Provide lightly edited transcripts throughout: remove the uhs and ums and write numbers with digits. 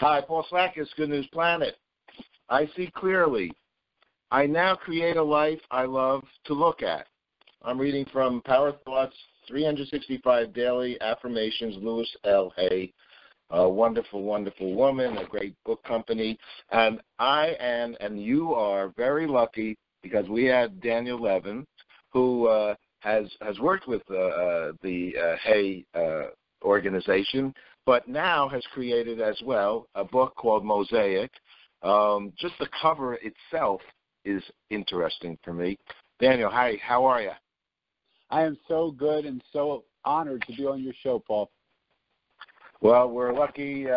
Hi, Paul Slakis, Good News Planet. I see clearly. I now create a life I love to look at. I'm reading from Power Thoughts, 365 Daily Affirmations, Louis L. Hay, a wonderful, wonderful woman, a great book company. And I am, and you are very lucky because we had Daniel Levin, who has worked with the Hay organization, but now has created as well a book called Mosaic. Just the cover itself is interesting for me. Daniel, hi, how are you? I am so good and so honored to be on your show, Paul. Well, we're lucky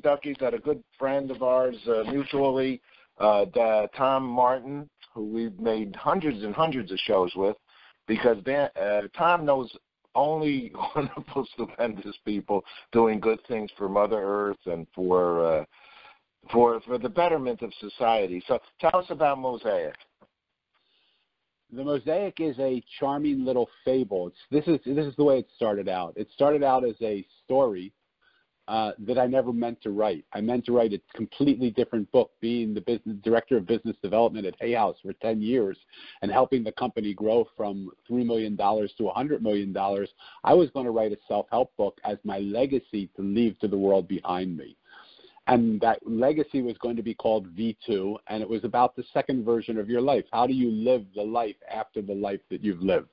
duckies that a good friend of ours mutually, Tom Martin, who we've made hundreds and hundreds of shows with, because Tom knows only wonderful, stupendous people doing good things for Mother Earth and for the betterment of society. So tell us about Mosaic. The Mosaic is a charming little fable. This is the way it started out. It started out as a story that I never meant to write. I meant to write a completely different book, being the director of business development at Hay House for 10 years and helping the company grow from $3 million to $100 million. I was going to write a self-help book as my legacy to leave to the world behind me. And that legacy was going to be called V2, and it was about the second version of your life. How do you live the life after the life that you've lived?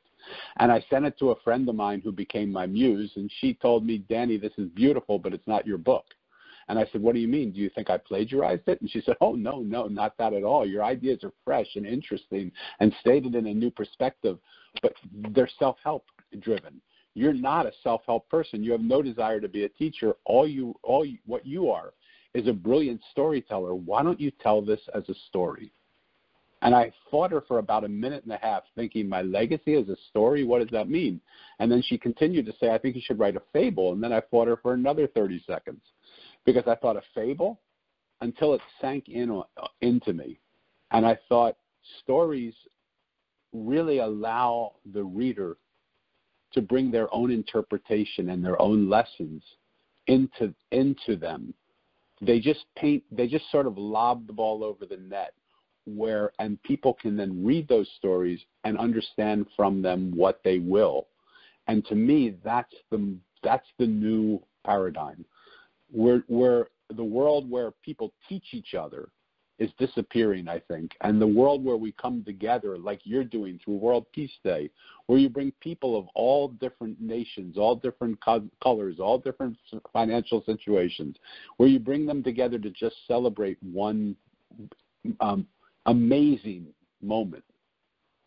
And I sent it to a friend of mine who became my muse, and she told me, Danny, this is beautiful, but it's not your book. And I said, what do you mean? Do you think I plagiarized it? And she said, oh, no, not that at all. Your ideas are fresh and interesting and stated in a new perspective, but they're self-help driven. You're not a self-help person. You have no desire to be a teacher. What you are is a brilliant storyteller. Why don't you tell this as a story? And I fought her for about a minute and a half thinking, my legacy as a story, what does that mean? And then she continued to say, I think you should write a fable. And then I fought her for another 30 seconds because I thought a fable until it sank into me. And I thought stories really allow the reader to bring their own interpretation and their own lessons into them. They just sort of lob the ball over the net and people can then read those stories and understand from them what they will. And to me, that's the new paradigm. Where the world where people teach each other is disappearing, I think. And the world where we come together, like you're doing through World Peace Day, where you bring people of all different nations, all different colors, all different financial situations, where you bring them together to just celebrate one amazing moment,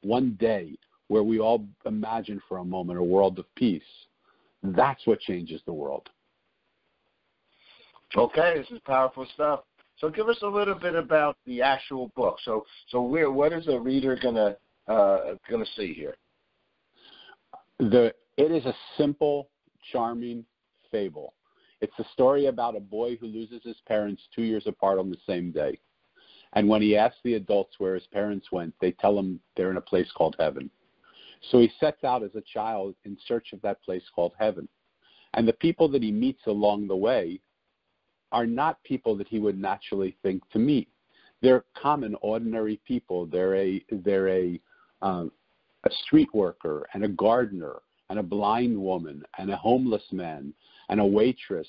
one day where we all imagine for a moment a world of peace. That's what changes the world. Okay, this is powerful stuff. So give us a little bit about the actual book. So what is a reader gonna see here? It is a simple, charming fable. It's a story about a boy who loses his parents 2 years apart on the same day. And when he asks the adults where his parents went, they tell him they're in a place called heaven. So he sets out as a child in search of that place called heaven. And the people that he meets along the way are not people that he would naturally think to meet. They're common, ordinary people. They're a street worker and a gardener and a blind woman and a homeless man and a waitress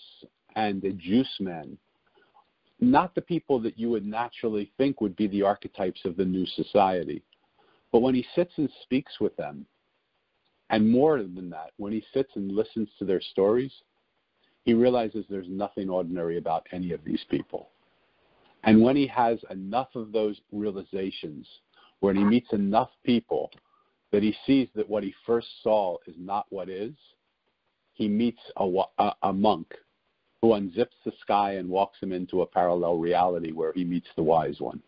and a juice man. Not the people that you would naturally think would be the archetypes of the new society. But when he sits and speaks with them, and more than that, when he sits and listens to their stories, he realizes there's nothing ordinary about any of these people. And when he has enough of those realizations, when he meets enough people that he sees that what he first saw is not what is, he meets a monk who unzips the sky and walks him into a parallel reality where he meets the wise one.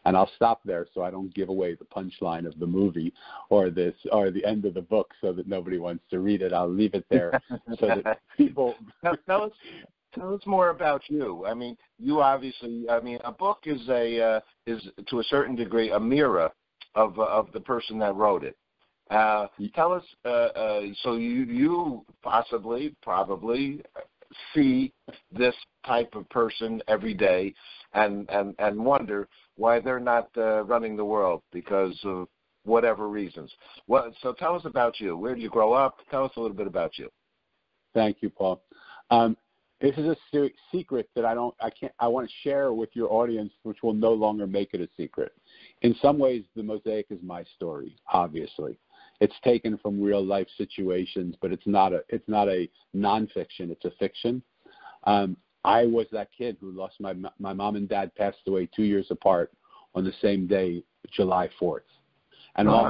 And I'll stop there so I don't give away the punchline of the movie or the end of the book so that nobody wants to read it. I'll leave it there so that people... Tell us more about you. I mean, you obviously, a book is to a certain degree a mirror of the person that wrote it. Tell us, so you possibly, probably, see this type of person every day and wonder why they're not running the world because of whatever reasons. Well, so tell us about you. Where did you grow up? Tell us a little bit about you. Thank you, Paul. This is a secret that I want to share with your audience, which will no longer make it a secret. In some ways, the Mosaic is my story. Obviously, it's taken from real life situations, but it's not a nonfiction. It's a fiction. I was that kid who lost my mom and dad passed away 2 years apart on the same day, July 4th, and all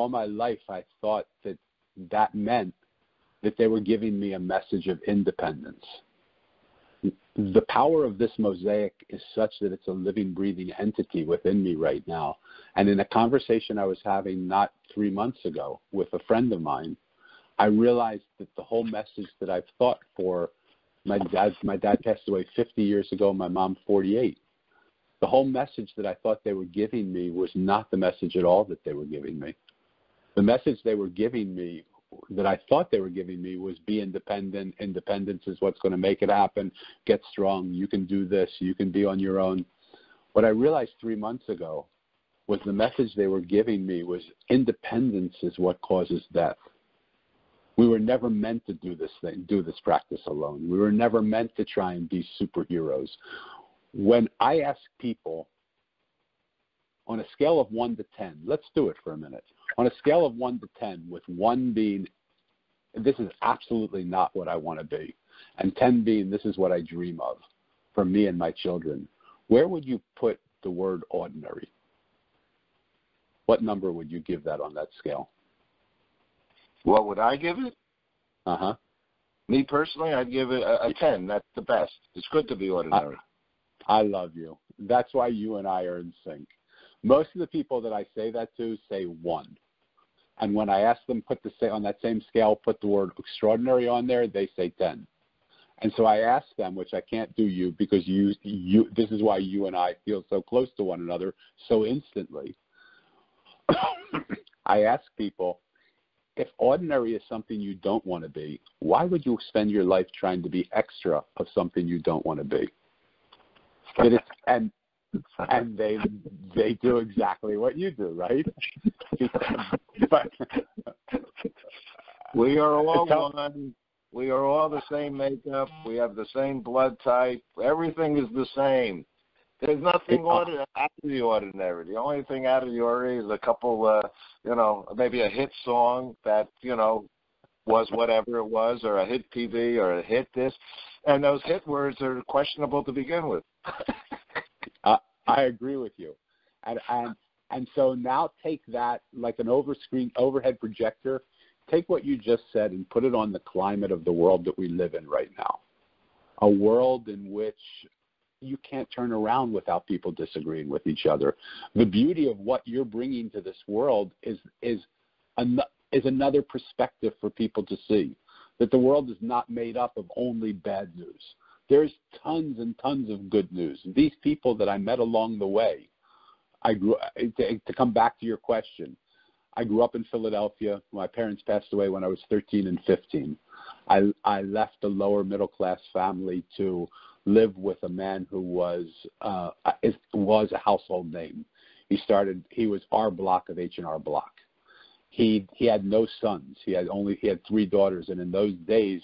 my life, I thought that meant that they were giving me a message of independence. The power of this mosaic is such that it's a living, breathing entity within me right now. And in a conversation I was having not 3 months ago with a friend of mine, I realized that the whole message that I've thought for my dad passed away 50 years ago, my mom 48. The whole message that I thought they were giving me was not the message at all that they were giving me. The message they were giving me, that I thought they were giving me, was be independent. Independence is what's going to make it happen. Get strong. You can do this. You can be on your own. What I realized 3 months ago was the message they were giving me was independence is what causes death. We were never meant to do this practice alone. We were never meant to try and be superheroes. When I ask people on a scale of 1 to 10, let's do it for a minute. On a scale of 1 to 10, with 1 being, this is absolutely not what I want to be, and 10 being, this is what I dream of for me and my children, where would you put the word ordinary? What number would you give that on that scale? What would I give it? Uh-huh. Me personally, I'd give it a 10. That's the best. It's good to be ordinary. I love you. That's why you and I are in sync. Most of the people that I say that to say 1. And when I ask them on that same scale, put the word extraordinary on there, they say 10. And so I ask them, which I can't do you because this is why you and I feel so close to one another so instantly. I ask people, if ordinary is something you don't want to be, why would you spend your life trying to be extra of something you don't want to be? And they do exactly what you do, right? We are all one. We are all the same makeup. We have the same blood type. Everything is the same. There's nothing out of the ordinary. The only thing out of the ordinary is a couple, maybe a hit song that, was whatever it was, or a hit TV, or a hit this. And those hit words are questionable to begin with. I agree with you. And so now take that like an overhead projector, take what you just said and put it on the climate of the world that we live in right now. A world in which you can't turn around without people disagreeing with each other. The beauty of what you're bringing to this world is another perspective for people to see, that the world is not made up of only bad news. There's tons and tons of good news. These people that I met along the way, to come back to your question, I grew up in Philadelphia. My parents passed away when I was 13 and 15. I left a lower middle class family to live with a man who was a household name. He was our block of H&R Block. He had no sons. He had 3 daughters, and in those days,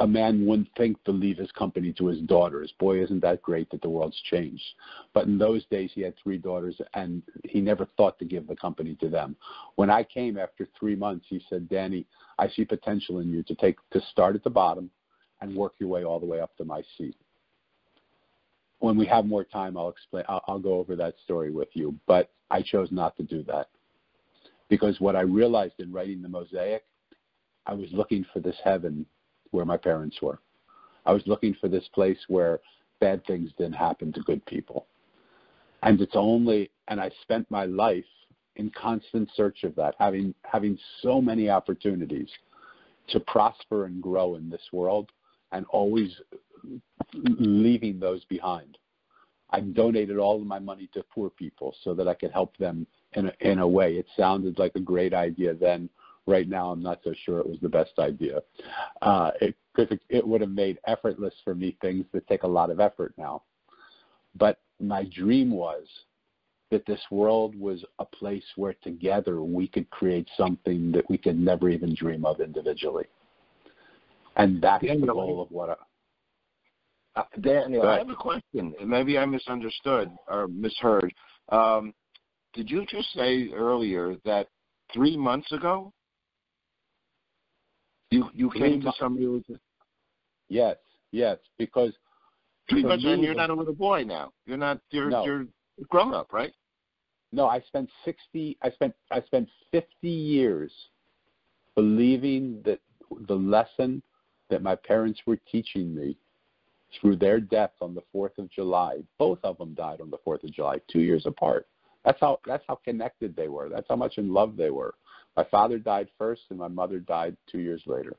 a man wouldn't think to leave his company to his daughters. Boy, isn't that great that the world's changed. But in those days, he had 3 daughters, and he never thought to give the company to them. When I came after 3 months, he said, Danny, I see potential in you to start at the bottom and work your way all the way up to my seat. When we have more time, I'll go over that story with you. But I chose not to do that because what I realized in writing the Mosaic, I was looking for this heaven where my parents were. I was looking for this place where bad things didn't happen to good people. And I spent my life in constant search of that, having so many opportunities to prosper and grow in this world and always leaving those behind. I donated all of my money to poor people so that I could help them in a way. It sounded like a great idea then. right now, I'm not so sure it was the best idea. Because it would have made effortless for me things that take a lot of effort now. But my dream was that this world was a place where together we could create something that we could never even dream of individually. And that's the goal of what Daniel, I have a question. Maybe I misunderstood or misheard. Did you just say earlier that 3 months ago you came to some realization? Yes, because 3 months, and you're not a little boy now. You're grown up, right? No, I spent 50 years believing that the lesson that my parents were teaching me through their death on the 4th of July. Both of them died on the 4th of July, 2 years apart. That's how connected they were. That's how much in love they were. My father died first, and my mother died 2 years later.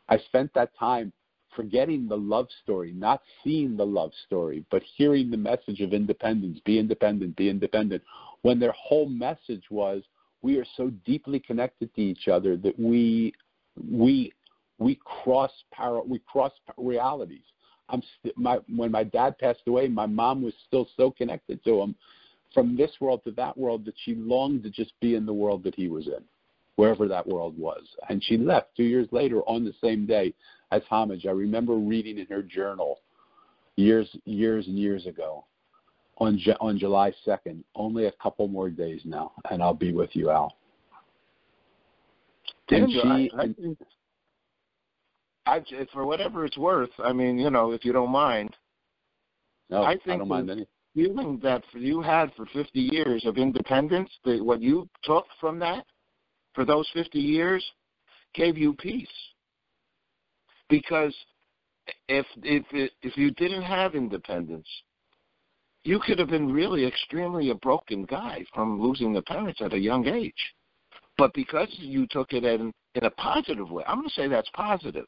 I spent that time forgetting the love story, not seeing the love story, but hearing the message of independence, be independent, be independent, when their whole message was, we are so deeply connected to each other that we cross realities. When my dad passed away, my mom was still so connected to him from this world to that world that she longed to just be in the world that he was in, wherever that world was. And she left 2 years later on the same day as homage. I remember reading in her journal years and years ago on July 2nd, only a couple more days now, and I'll be with you, Al. For whatever it's worth, I mean, if you don't mind, I don't mind any feeling that you had for 50 years of independence, what you took from that for those 50 years gave you peace. Because if you didn't have independence, you could have been really extremely a broken guy from losing the parents at a young age. But because you took it in a positive way, I'm going to say that's positive.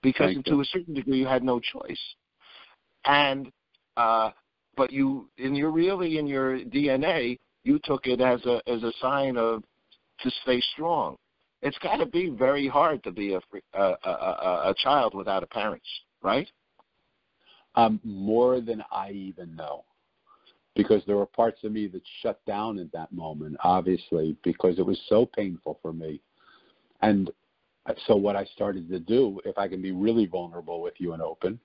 Because to a certain degree, you had no choice. And but in your DNA, you took it as a sign of to stay strong. It's got to be very hard to be a child without a parents, right? More than I even know, because there were parts of me that shut down at that moment, obviously, because it was so painful for me. And so what I started to do, if I can be really vulnerable with you and open,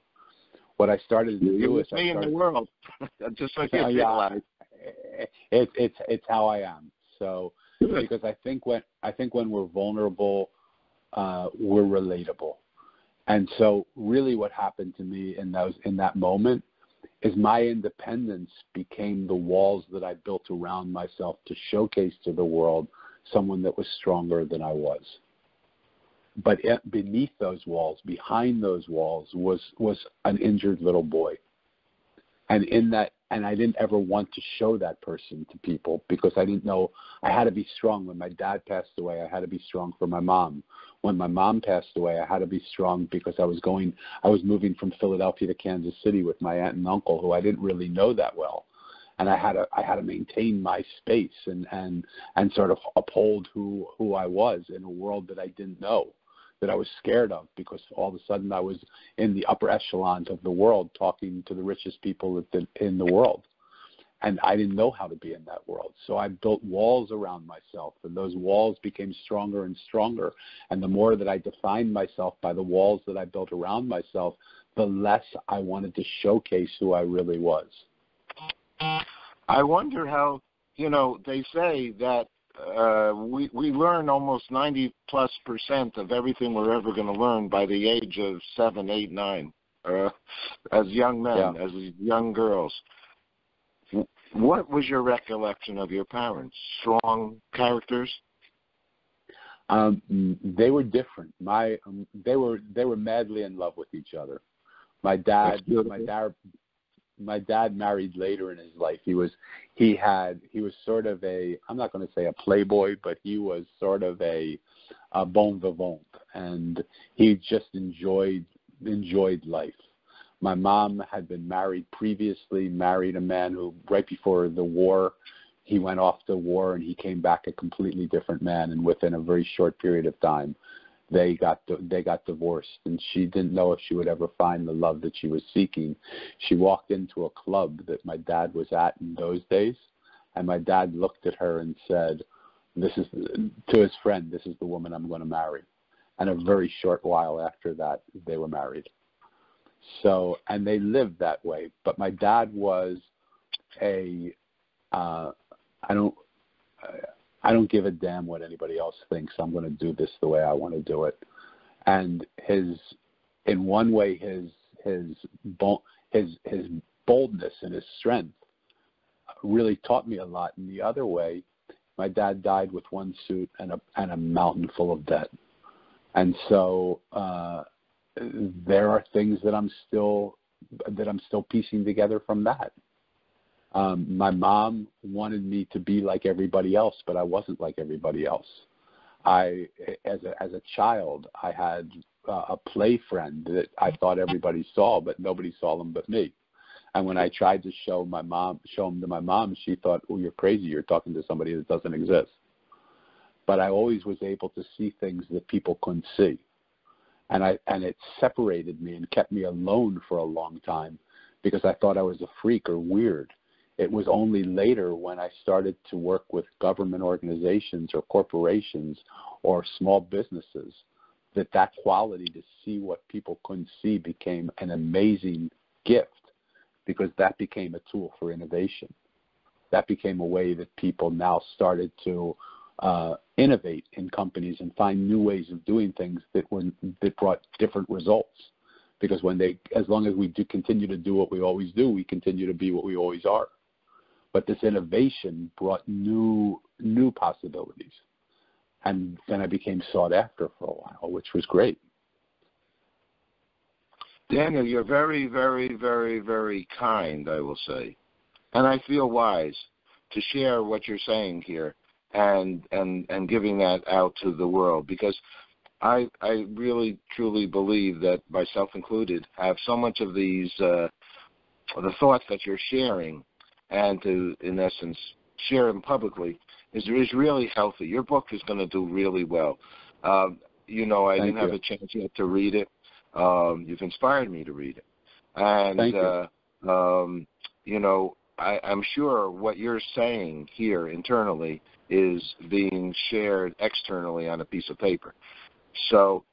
what I started to do is in the world, just like you realize. It's how I am. So because I think when we're vulnerable, we're relatable. And so really what happened to me in that moment is my independence became the walls that I built around myself to showcase to the world someone that was stronger than I was. But beneath those walls, behind those walls, was an injured little boy. And I didn't ever want to show that person to people because I didn't know I had to be strong. When my dad passed away, I had to be strong for my mom. When my mom passed away, I had to be strong because I was moving from Philadelphia to Kansas City with my aunt and uncle, who I didn't really know that well. And I had to maintain my space and sort of uphold who I was in a world that I didn't know, that I was scared of, because all of a sudden I was in the upper echelons of the world talking to the richest people in the world. And I didn't know how to be in that world. So I built walls around myself, and those walls became stronger and stronger. And the more that I defined myself by the walls that I built around myself, the less I wanted to showcase who I really was. I wonder how, they say that we learn almost 90+% of everything we're ever going to learn by the age of 7, 8, 9, as young men, as young girls. What was your recollection of your parents? Strong characters? They were different. They were madly in love with each other. My dad married later in his life. He was sort of I'm not going to say a playboy, but he was sort of a bon vivant, and he just enjoyed life. My mom had been married previously, married a man who right before the war, He went off to war and he came back a completely different man. And within a very short period of time, they got divorced. And she didn't know if she would ever find the love that she was seeking. She walked into a club that my dad was at in those days, and my dad looked at her and said, to his friend, "This is the woman I'm going to marry." And a very short while after that, they were married. So, and they lived that way. But my dad was I don't give a damn what anybody else thinks. I'm going to do this the way I want to do it. And in one way, his boldness and his strength really taught me a lot. In the other way, my dad died with one suit and a mountain full of debt. And so there are things that I'm still piecing together from that. My mom wanted me to be like everybody else, but I wasn't like everybody else. As a child, I had a play friend that I thought everybody saw, but nobody saw them but me. And when I tried to show him to my mom, she thought, "Oh, you're crazy. You're talking to somebody that doesn't exist." But I always was able to see things that people couldn't see, and it separated me and kept me alone for a long time because I thought I was a freak or weird. It was only later when I started to work with government organizations or corporations or small businesses that quality to see what people couldn't see became an amazing gift, because that became a tool for innovation. That became a way that people now started to innovate in companies and find new ways of doing things that brought different results. Because as long as we continue to do what we always do, we continue to be what we always are. But this innovation brought new possibilities. And then I became sought after for a while, which was great. Daniel, you're very, very, very, very kind, I will say. And I feel wise to share what you're saying here and giving that out to the world, because I really, truly believe that, myself included, have so much of these, the thoughts that you're sharing, and to, in essence, share them publicly is really healthy. Your book is going to do really well. I didn't have a chance yet to read it. You've inspired me to read it. And, Thank you. I'm sure what you're saying here internally is being shared externally on a piece of paper. So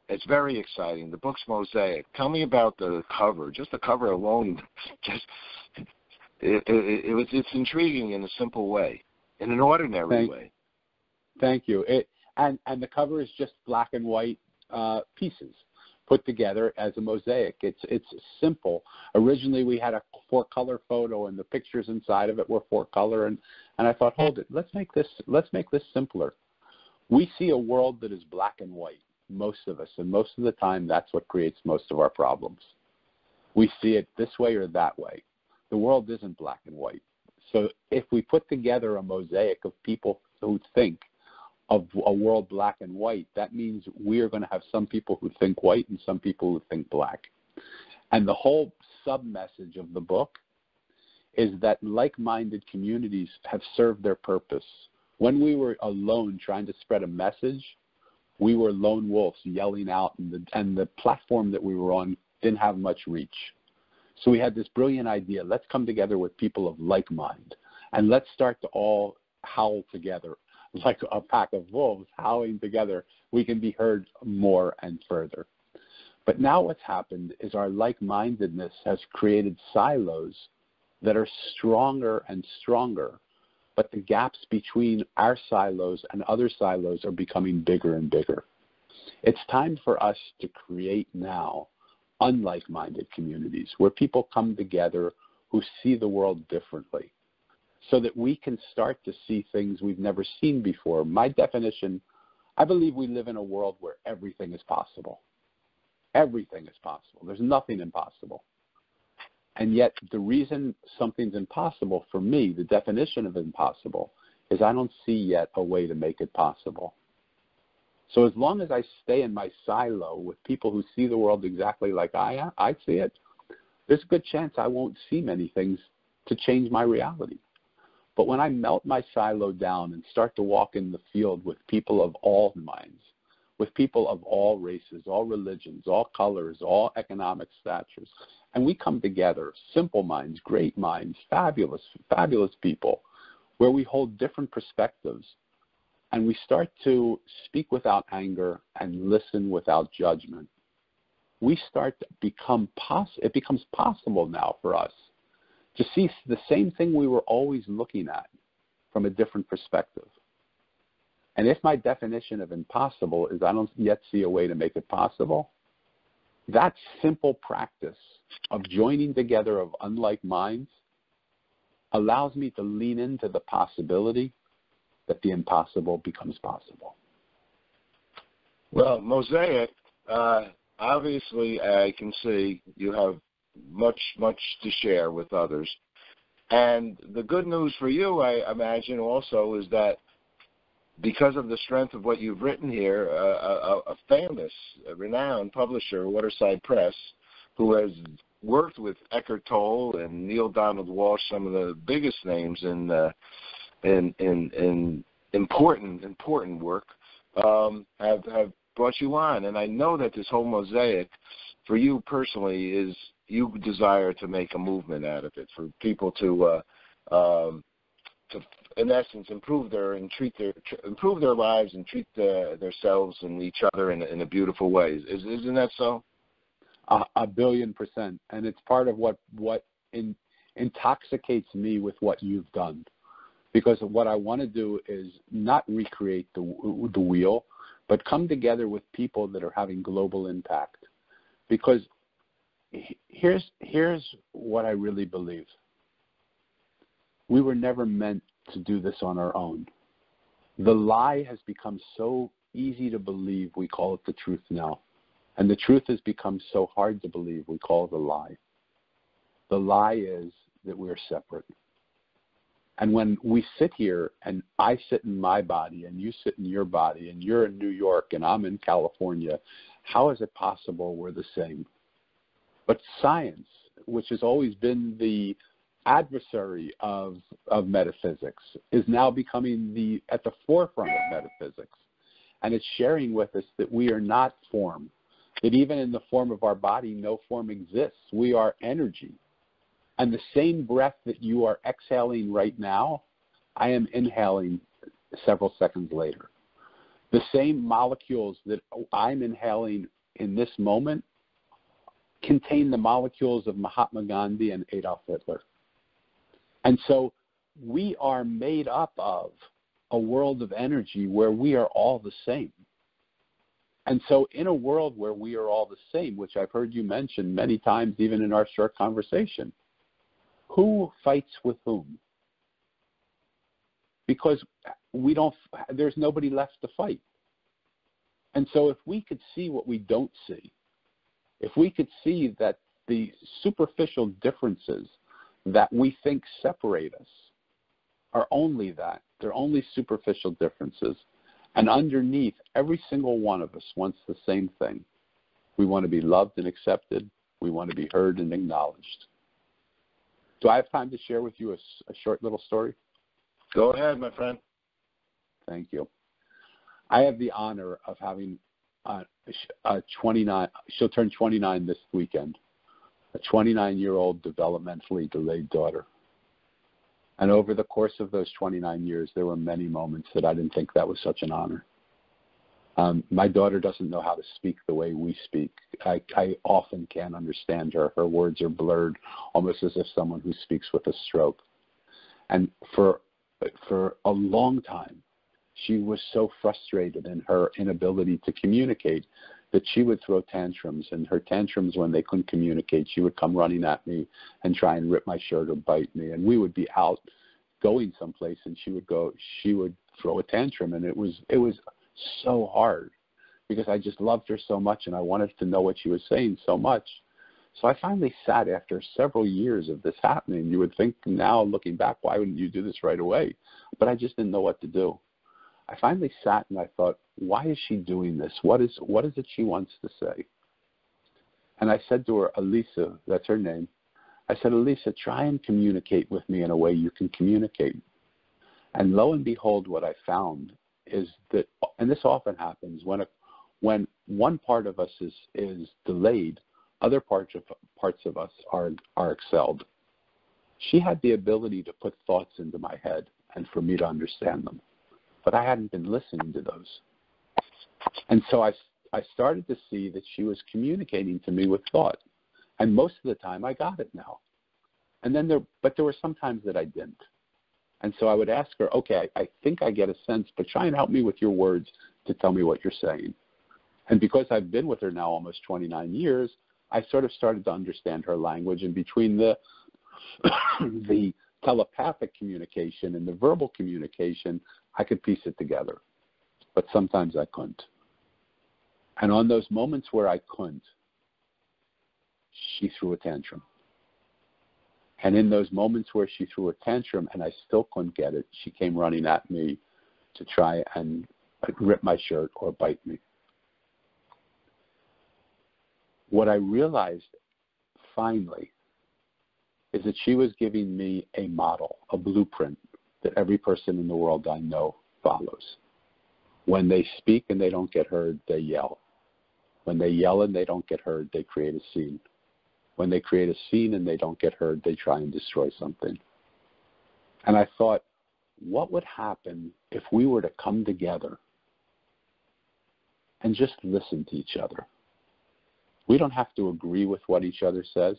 it's very exciting. The book's Mosaic. Tell me about the cover. Just the cover alone, it's intriguing in a simple way, in an ordinary way. Thank you. And the cover is just black and white pieces put together as a mosaic. It's simple. Originally, we had a 4-color photo, and the pictures inside of it were 4-color. And I thought, hold it, let's make this simpler. We see a world that is black and white, most of us, and most of the time, that's what creates most of our problems. We see it this way or that way. The world isn't black and white. So if we put together a mosaic of people who think of a world black and white, that means we are going to have some people who think white and some people who think black. And the whole sub-message of the book is that like-minded communities have served their purpose. When we were alone trying to spread a message, we were lone wolves yelling out, and the platform that we were on didn't have much reach. So we had this brilliant idea: let's come together with people of like mind, and let's start to all howl together like a pack of wolves howling together. We can be heard more and further. But now what's happened is our like-mindedness has created silos that are stronger and stronger, but the gaps between our silos and other silos are becoming bigger and bigger. It's time for us to create now unlike-minded communities where people come together who see the world differently, so that we can start to see things we've never seen before. My definition, I believe we live in a world where everything is possible. Everything is possible. There's nothing impossible. And yet the reason something's impossible for me, the definition of impossible, is I don't see yet a way to make it possible. So as long as I stay in my silo with people who see the world exactly like I see it, there's a good chance I won't see many things to change my reality. But when I melt my silo down and start to walk in the field with people of all minds, with people of all races, all religions, all colors, all economic statures, and we come together, simple minds, great minds, fabulous, fabulous people, where we hold different perspectives, and we start to speak without anger and listen without judgment, we start to become it becomes possible now for us to see the same thing we were always looking at from a different perspective. And if my definition of impossible is I don't yet see a way to make it possible, that simple practice of joining together of unlike minds allows me to lean into the possibility that the impossible becomes possible. Well, Mosaic, obviously I can see you have much to share with others. And the good news for you, I imagine also, is that because of the strength of what you've written here, a famous, renowned publisher, Waterside Press, who has worked with Eckhart Tolle and Neil Donald Walsh, some of the biggest names in important work, have brought you on. And I know that this whole Mosaic, for you personally, is you desire to make a movement out of it, for people to in essence, improve their lives and treat themselves and each other in a beautiful way. Isn't that so? 1,000,000,000%, and it's part of what intoxicates me with what you've done, because what I want to do is not recreate the wheel, but come together with people that are having global impact. Because here's what I really believe: we were never meant to do this on our own. The lie has become so easy to believe, we call it the truth now. And the truth has become so hard to believe, we call it the lie. The lie is that we're separate. And when we sit here, and I sit in my body, and you sit in your body, and you're in New York, and I'm in California, how is it possible we're the same? But science, which has always been the adversary of metaphysics, is now becoming at the forefront of metaphysics. And it's sharing with us that we are not form, that even in the form of our body, no form exists. We are energy. And the same breath that you are exhaling right now, I am inhaling several seconds later. The same molecules that I'm inhaling in this moment contain the molecules of Mahatma Gandhi and Adolf Hitler. And so we are made up of a world of energy where we are all the same. And so in a world where we are all the same, which I've heard you mention many times even in our short conversation, who fights with whom? Because there's nobody left to fight. And so if we could see what we don't see, if we could see that the superficial differences that we think separate us are only that, they're only superficial differences, and underneath, every single one of us wants the same thing. We want to be loved and accepted. We want to be heard and acknowledged. Do I have time to share with you a short little story? Go ahead, my friend. Thank you. I have the honor of having she'll turn 29 this weekend, a 29-year-old developmentally delayed daughter. And over the course of those 29 years, there were many moments that I didn't think that was such an honor. My daughter doesn't know how to speak the way we speak. I often can't understand her. Her words are blurred, almost as if someone who speaks with a stroke. And for a long time, she was so frustrated in her inability to communicate that she would throw tantrums. And her tantrums, when they couldn't communicate, she would come running at me and try and rip my shirt or bite me. And we would be out going someplace, and she would throw a tantrum. And it was so hard because I just loved her so much, and I wanted to know what she was saying so much. So I finally sat after several years of this happening. You would think now, looking back, why wouldn't you do this right away? But I just didn't know what to do. I finally sat and I thought, why is she doing this? What is it she wants to say? And I said to her, Elisa, that's her name. I said, Elisa, try and communicate with me in a way you can communicate. And lo and behold, what I found is that, and this often happens, when one part of us is delayed, other parts of us are excelled. She had the ability to put thoughts into my head and for me to understand them. But I hadn't been listening to those. And so I started to see that she was communicating to me with thought. And most of the time I got it now. And then there were some times that I didn't. And so I would ask her, okay, I think I get a sense, but try and help me with your words to tell me what you're saying. And because I've been with her now almost 29 years, I sort of started to understand her language. And between the the telepathic communication and the verbal communication, I could piece it together. But sometimes I couldn't. And on those moments where I couldn't, she threw a tantrum. And in those moments where she threw a tantrum and I still couldn't get it, she came running at me to try and rip my shirt or bite me. What I realized finally is that she was giving me a model, a blueprint that every person in the world I know follows. When they speak and they don't get heard, they yell. When they yell and they don't get heard, they create a scene. When they create a scene and they don't get heard, they try and destroy something. And I thought, what would happen if we were to come together and just listen to each other? We don't have to agree with what each other says,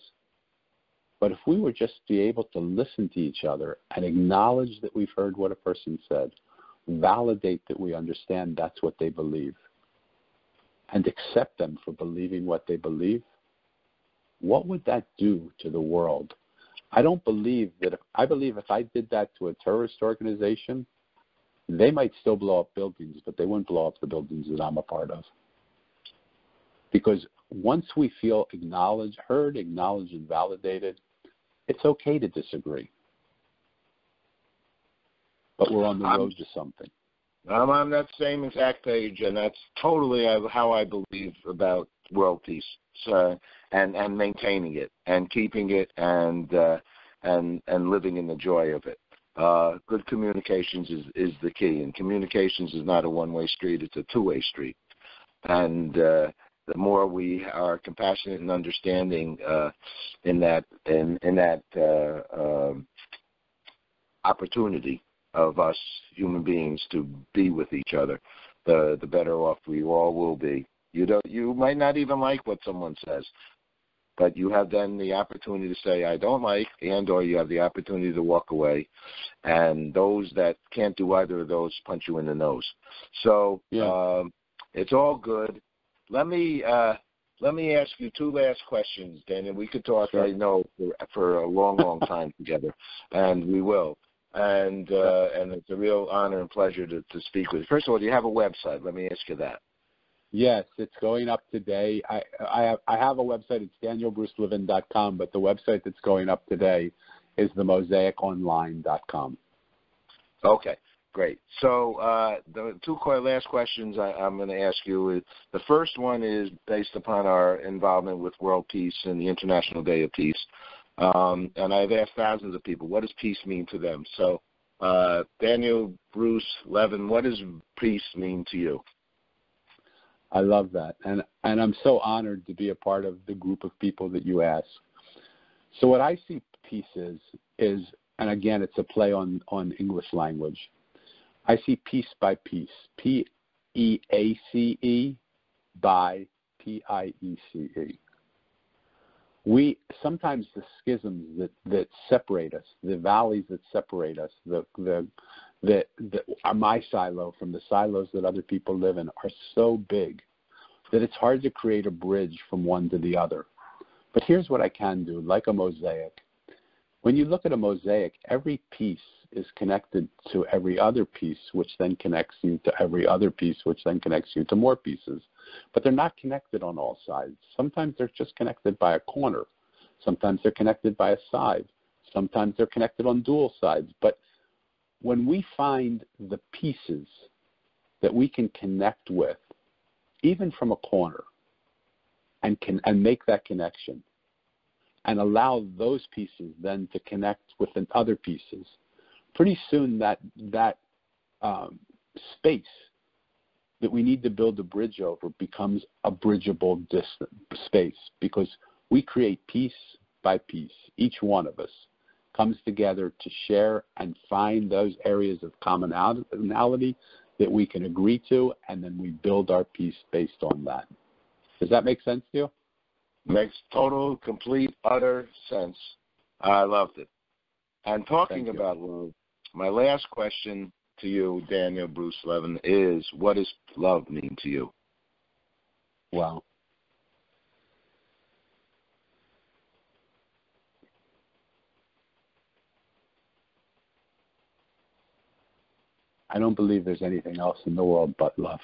but if we were just to be able to listen to each other and acknowledge that we've heard what a person said, validate that we understand that's what they believe, and accept them for believing what they believe, what would that do to the world? I believe if I did that to a terrorist organization, they might still blow up buildings, but they wouldn't blow up the buildings that I'm a part of. Because once we feel heard, acknowledged, and validated, it's okay to disagree. But we're on the road to something. I'm on that same exact page, and that's totally how I believe about world peace, and maintaining it, and keeping it, and living in the joy of it. Good communications is the key, and communications is not a one-way street; it's a two-way street. And the more we are compassionate and understanding in that opportunity of us human beings to be with each other, the better off we all will be. You might not even like what someone says, but you have then the opportunity to say, I don't like, and or you have the opportunity to walk away. And those that can't do either of those punch you in the nose. So it's all good. Let me ask you two last questions, Daniel. We could talk, I know, for a long, long time together, and we will. And it's a real honor and pleasure to speak with you. First of all, do you have a website? Let me ask you that. Yes, it's going up today. I have a website. It's danielbrucelevin.com, but the website that's going up today is themosaiconline.com. Okay, great. So the two last questions I'm going to ask you is, the first one is based upon our involvement with World Peace and the International Day of Peace. And I've asked thousands of people, what does peace mean to them? So Daniel Bruce Levin, what does peace mean to you? I love that. And I'm so honored to be a part of the group of people that you ask. So what I see peace is, and again, it's a play on English language. I see peace by peace, P-E-A-C-E by P-I-E-C-E. We sometimes the schisms that separate us, the valleys that separate us, my silo from the silos that other people live in are so big that it's hard to create a bridge from one to the other. But here's what I can do, like a mosaic. When you look at a mosaic, every piece is connected to every other piece, which then connects you to every other piece, which then connects you to more pieces. But they're not connected on all sides. Sometimes they're just connected by a corner. Sometimes they're connected by a side. Sometimes they're connected on dual sides. But when we find the pieces that we can connect with, even from a corner, and make that connection, and allow those pieces then to connect with other pieces, pretty soon that space that we need to build a bridge over becomes a bridgeable space, because we create piece by piece. Each one of us comes together to share and find those areas of commonality that we can agree to, and then we build our piece based on that. Does that make sense to you? Makes total, complete, utter sense. I loved it. And talking about love, my last question to you, Daniel Bruce Levin, is what does love mean to you? Wow. I don't believe there's anything else in the world but love.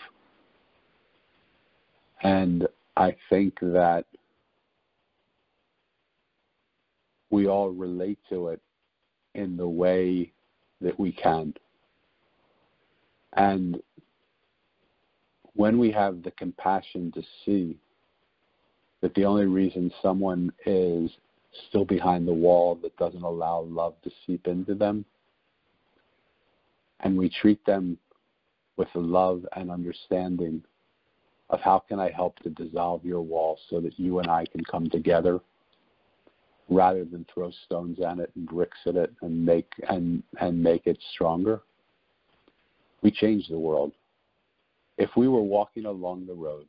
And I think that we all relate to it in the way that we can. And when we have the compassion to see that the only reason someone is still behind the wall that doesn't allow love to seep into them, and we treat them with the love and understanding of how can I help to dissolve your wall so that you and I can come together, rather than throw stones at it and bricks at it and make it stronger, we change the world. If we were walking along the road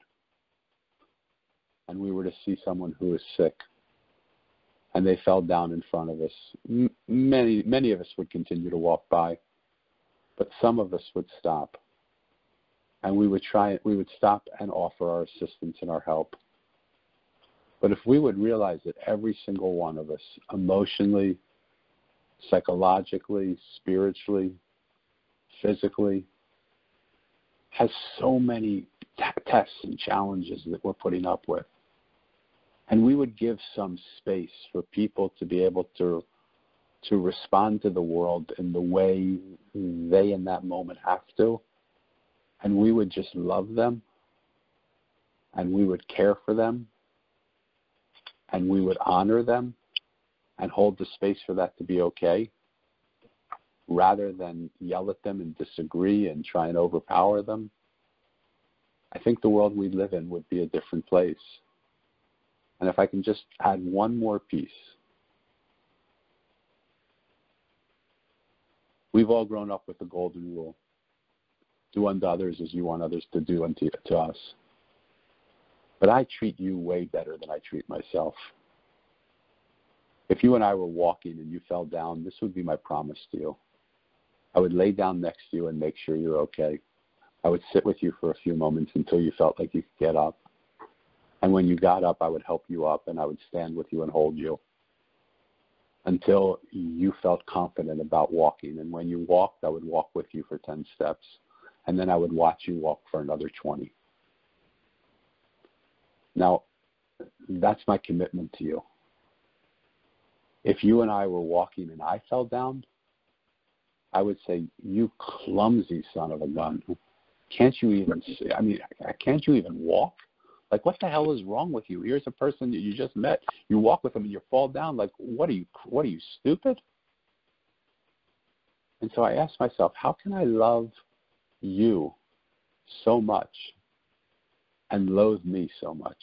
and we were to see someone who is sick and they fell down in front of us, many of us would continue to walk by, but some of us would stop, and we would stop and offer our assistance and our help. But if we would realize that every single one of us, emotionally, psychologically, spiritually, physically, has so many tests and challenges that we're putting up with, and we would give some space for people to be able to respond to the world in the way they in that moment have to, and we would just love them, and we would care for them, and we would honor them and hold the space for that to be okay, rather than yell at them and disagree and try and overpower them, I think the world we live in would be a different place. And if I can just add one more piece, we've all grown up with the golden rule: do unto others as you want others to do unto us. But I treat you way better than I treat myself. If you and I were walking and you fell down, this would be my promise to you. I would lay down next to you and make sure you're okay. I would sit with you for a few moments until you felt like you could get up. And when you got up, I would help you up, and I would stand with you and hold you until you felt confident about walking. And when you walked, I would walk with you for 10 steps, and then I would watch you walk for another 20. Now, that's my commitment to you. If you and I were walking and I fell down, I would say, you clumsy son of a gun. Can't you even walk? Like, what the hell is wrong with you? Here's a person that you just met. You walk with them and you fall down. Like, what are you, stupid? And so I asked myself, how can I love you so much and loathe me so much?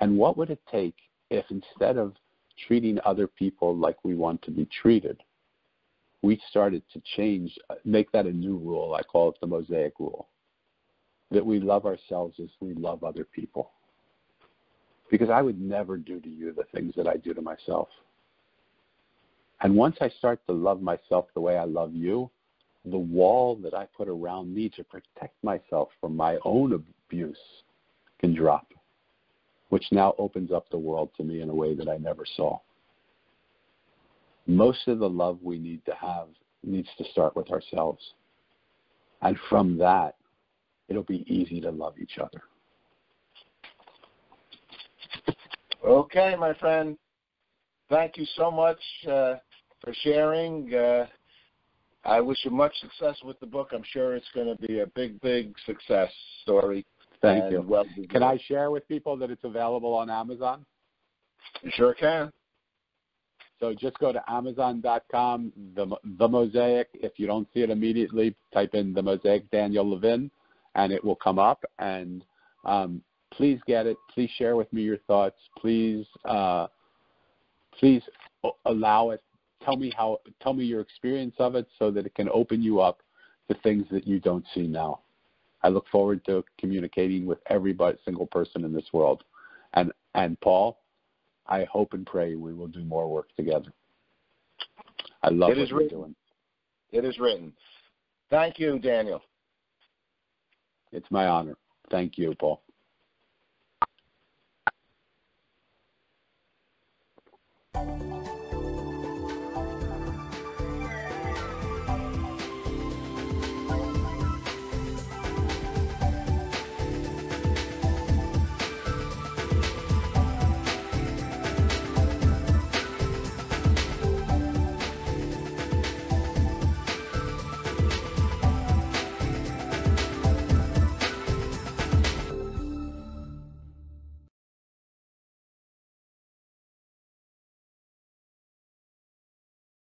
And what would it take if, instead of treating other people like we want to be treated, we started to change, make that a new rule? I call it the Mosaic rule, that we love ourselves as we love other people. Because I would never do to you the things that I do to myself. And once I start to love myself the way I love you, the wall that I put around me to protect myself from my own abuse can drop, which now opens up the world to me in a way that I never saw. Most of the love we need to have needs to start with ourselves. And from that, it'll be easy to love each other. Okay, my friend. Thank you so much for sharing. I wish you much success with the book. I'm sure it's going to be a big, big success story. Thank you. Well, can I share with people that it's available on Amazon? You sure can. So just go to Amazon.com, the Mosaic. If you don't see it immediately, type in the Mosaic Daniel Levin, and it will come up. And please get it. Please share with me your thoughts. Please allow it. Tell me your experience of it, so that it can open you up to things that you don't see now. I look forward to communicating with every single person in this world. And Paul, I hope and pray we will do more work together. I love what you're doing. It is written. Thank you, Daniel. It's my honor. Thank you, Paul.